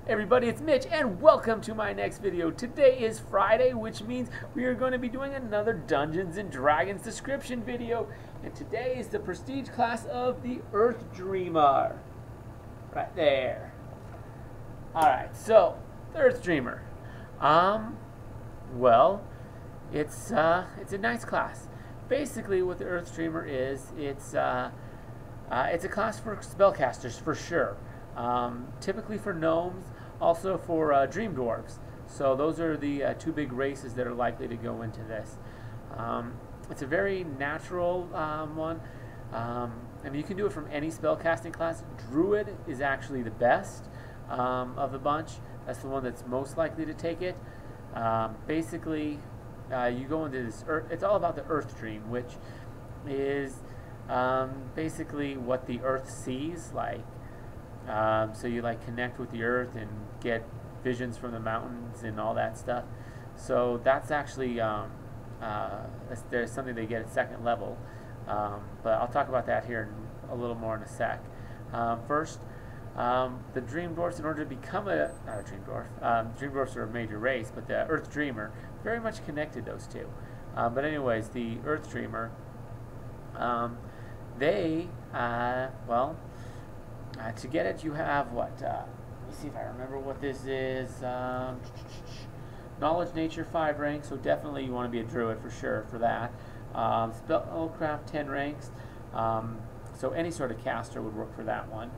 Everybody, it's Mitch, and welcome to my next video. Today is Friday, which means we are going to be doing another Dungeons and Dragons description video. And today is the prestige class of the Earth Dreamer. Right there. Alright, so, the Earth Dreamer. Well, it's a nice class. Basically, what the Earth Dreamer is, it's a class for spellcasters, for sure. Typically for gnomes, also for dream dwarves. So those are the two big races that are likely to go into this. It's a very natural one. I mean, you can do it from any spellcasting class. Druid is actually the best of the bunch. That's the one that's most likely to take it. Basically, you go into this earth. It's all about the Earth Dream, which is basically what the Earth sees, like. So you like connect with the earth and get visions from the mountains and all that stuff. So that's actually there's something they get at second level, but I'll talk about that here a little more in a sec. First, the Dream Dwarfs, in order to become not a Dream Dwarf, Dream Dwarfs are a major race, but the Earth Dreamer, very much connected, those two. But anyways, the Earth Dreamer, well, to get it, you have what? Let me see if I remember what this is. Knowledge, Nature, 5 ranks, so definitely you want to be a druid for sure for that. Spellcraft, 10 ranks, so any sort of caster would work for that one.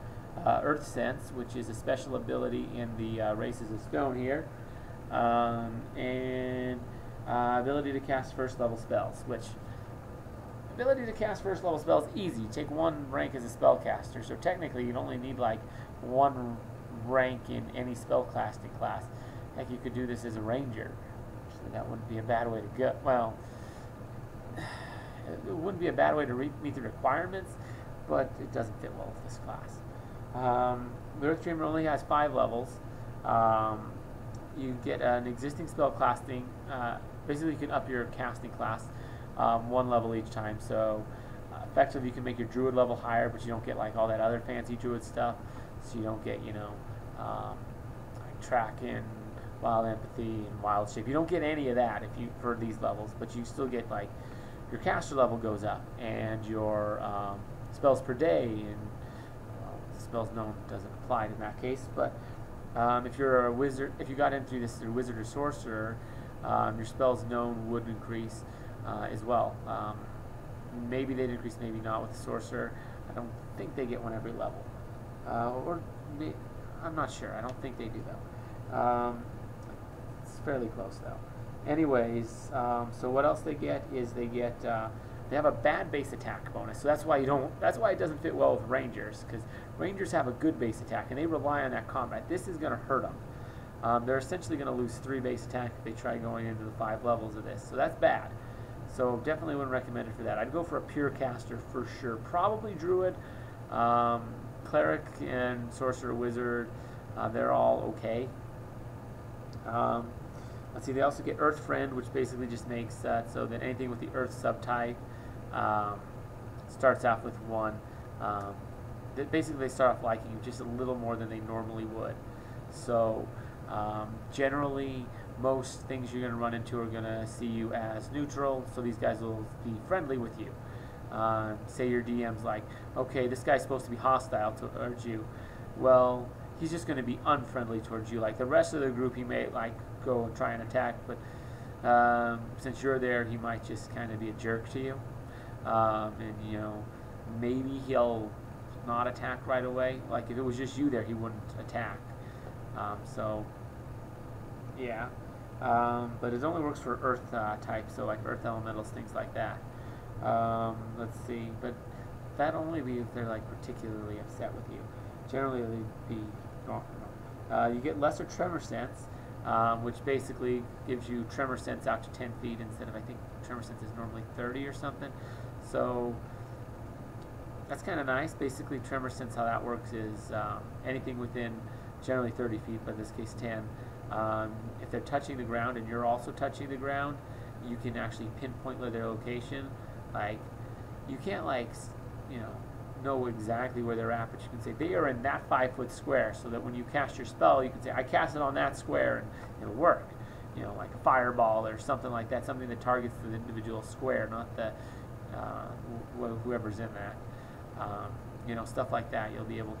Earth Sense, which is a special ability in the races of stone here, and ability to cast first level spells, which ability to cast first level spells easy. You take one rank as a spellcaster, so technically you'd only need like one rank in any spellcasting class. Heck, you could do this as a ranger, so that wouldn't be a bad way to go. Well, it wouldn't be a bad way to meet the requirements, but it doesn't fit well with this class. The Earth Dreamer only has 5 levels. You get an existing spellcasting. Basically, you can up your casting class 1 level each time, so effectively you can make your druid level higher, but you don't get like all that other fancy druid stuff. So you don't get, you know, like tracking, wild empathy, and wild shape. You don't get any of that if you for these levels, but you still get like your caster level goes up, and your spells per day, and spells known doesn't apply in that case. But if you're a wizard, if you got into this through wizard or sorcerer, your spells known would increase as well. Maybe they'd increase, maybe not with the sorcerer. I don't think they get one every level. I'm not sure. I don't think they do though. It's fairly close though. Anyways, so what else they get is they have a bad base attack bonus. So that's why it doesn't fit well with rangers, because rangers have a good base attack and they rely on that combat. This is going to hurt them. They're essentially going to lose 3 base attack if they try going into the 5 levels of this. So that's bad. So definitely wouldn't recommend it for that. I'd go for a pure caster for sure. Probably druid, cleric, and sorcerer, wizard. They're all okay. Let's see. They also get Earth Friend, which basically just makes so that anything with the Earth subtype starts off with 1. Basically, they start off liking you just a little more than they normally would. So generally, most things you're going to run into are going to see you as neutral, so these guys will be friendly with you. Say your DM's like, okay, this guy's supposed to be hostile towards you. Well, he's just going to be unfriendly towards you. Like the rest of the group, he may like go and try and attack, but since you're there, he might just kind of be a jerk to you. And you know, maybe he'll not attack right away. Like if it was just you there, he wouldn't attack. So yeah. But it only works for Earth types, so like Earth elementals, things like that. Let's see, but that only be if they're like particularly upset with you. Generally, they'd be normal. You get lesser tremor sense, which basically gives you tremor sense out to 10 feet instead of, I think tremor sense is normally 30 or something. So that's kind of nice. Basically, tremor sense, how that works is anything within generally 30 feet, but in this case 10. If they're touching the ground and you're also touching the ground, you can actually pinpoint their location. Like, you can't, like, you know, know exactly where they're at, but you can say they are in that 5-foot square, so that when you cast your spell, you can say I cast it on that square and it'll work. You know, like a fireball or something like that, something that targets the individual square, not the whoever's in that. You know, stuff like that. You'll be able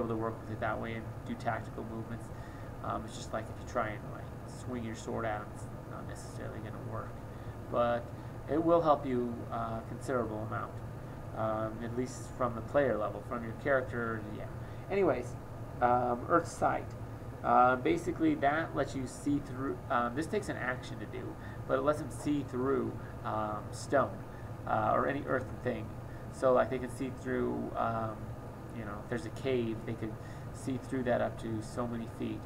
to work with it that way and do tactical movements. It's just like if you try and like swing your sword at them, it's not necessarily going to work, but it will help you a considerable amount, at least from the player level, from your character. Yeah. Anyways, Earth Sight. Basically, that lets you see through. This takes an action to do, but it lets them see through stone or any earthen thing. So, like, they can see through. You know, if there's a cave, they can see through that up to so many feet.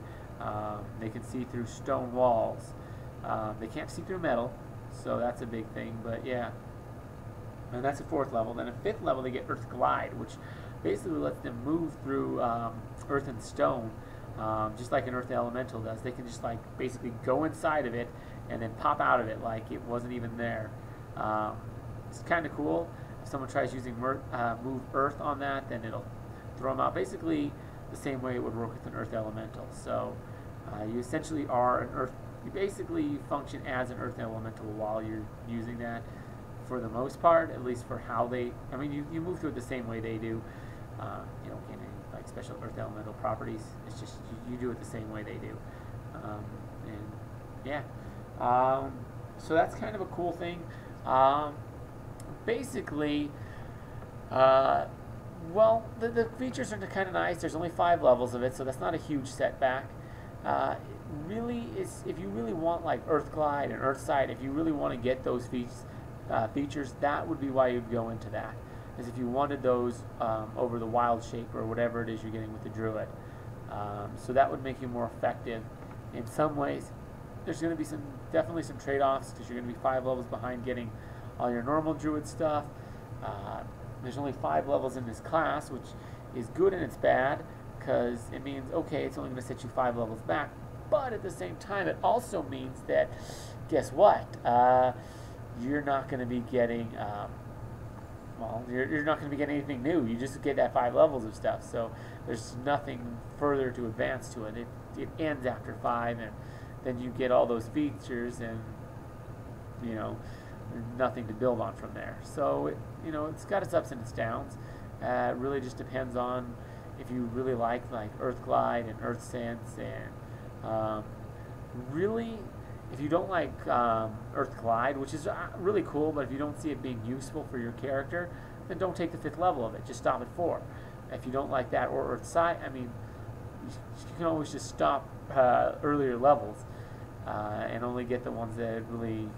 They can see through stone walls. They can't see through metal, so that's a big thing. But yeah, and that's a 4th level. Then at 5th level, they get Earth Glide, which basically lets them move through earth and stone. Just like an earth elemental does. They can just like basically go inside of it and then pop out of it like it wasn't even there. It's kind of cool. If someone tries using move earth on that, then it'll throw them out. Basically the same way it would work with an earth elemental. So you essentially are an earth. You basically function as an earth elemental while you're using that, for the most part, at least for how they. I mean, you move through it the same way they do. You know, can't like special earth elemental properties. It's just you do it the same way they do, and yeah. So that's kind of a cool thing. Basically, well, the features are kind of nice. There's only 5 levels of it, so that's not a huge setback. Really, if you really want like Earth Glide and Earth Sight, if you really want to get those features, that would be why you'd go into that. Is if you wanted those over the Wild Shape or whatever it is you're getting with the Druid. So that would make you more effective. In some ways, there's going to be definitely some trade-offs, because you're going to be 5 levels behind getting all your normal Druid stuff. There's only 5 levels in this class, which is good and it's bad, because it means, okay, it's only going to set you 5 levels back, but at the same time, it also means that, guess what? You're not going to be getting, well, you're not going to be getting anything new. You just get that 5 levels of stuff, so there's nothing further to advance to it. It ends after 5, and then you get all those features, and, you know, nothing to build on from there. So, you know, it's got its ups and its downs. It really just depends on if you really like Earth Glide and Earth Sense, and really, if you don't like Earth Glide, which is really cool, but if you don't see it being useful for your character, then don't take the 5th level of it. Just stop at 4. If you don't like that or Earth Sight, I mean, you can always just stop earlier levels and only get the ones that really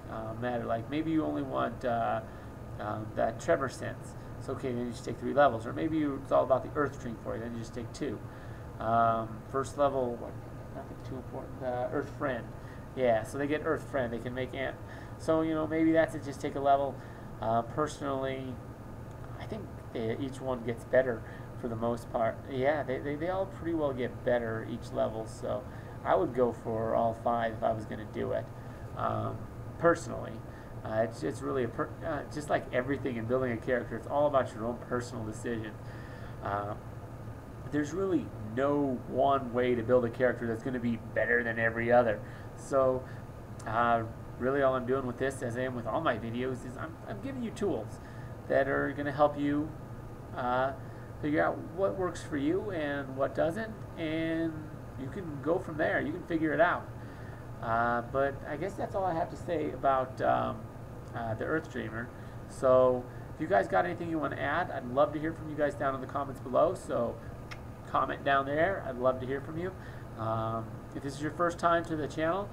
matter. Like maybe you only want that Trevor sense. It's okay, then you just take 3 levels. Or maybe it's all about the Earth Tree for you, then you just take 2. 1st level, nothing too important. Earth Friend. Yeah, so they get Earth Friend. They can make ant. So, you know, maybe that's it. Just take a level. Personally, I think each one gets better for the most part. Yeah, they all pretty well get better each level. So I would go for all 5 if I was going to do it. Personally, it's really just like everything in building a character. It's all about your own personal decision. There's really no one way to build a character that's going to be better than every other. So really all I'm doing with this, as I am with all my videos, is I'm giving you tools that are going to help you figure out what works for you and what doesn't, and you can go from there. You can figure it out. But I guess that's all I have to say about the Earth Dreamer. So if you guys got anything you want to add, I'd love to hear from you guys down in the comments below. So comment down there. I'd love to hear from you. If this is your first time to the channel,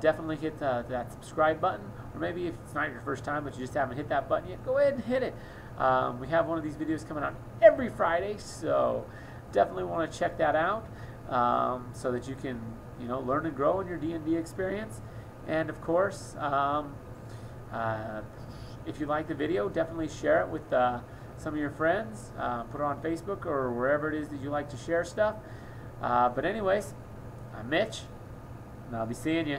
definitely hit that subscribe button. Or maybe if it's not your first time but you just haven't hit that button yet, go ahead and hit it. We have one of these videos coming out every Friday, so definitely want to check that out so that you can, you know, learn and grow in your D&D experience. And of course, if you like the video, definitely share it with some of your friends. Put it on Facebook or wherever it is that you like to share stuff. But anyways, I'm Mitch, and I'll be seeing you.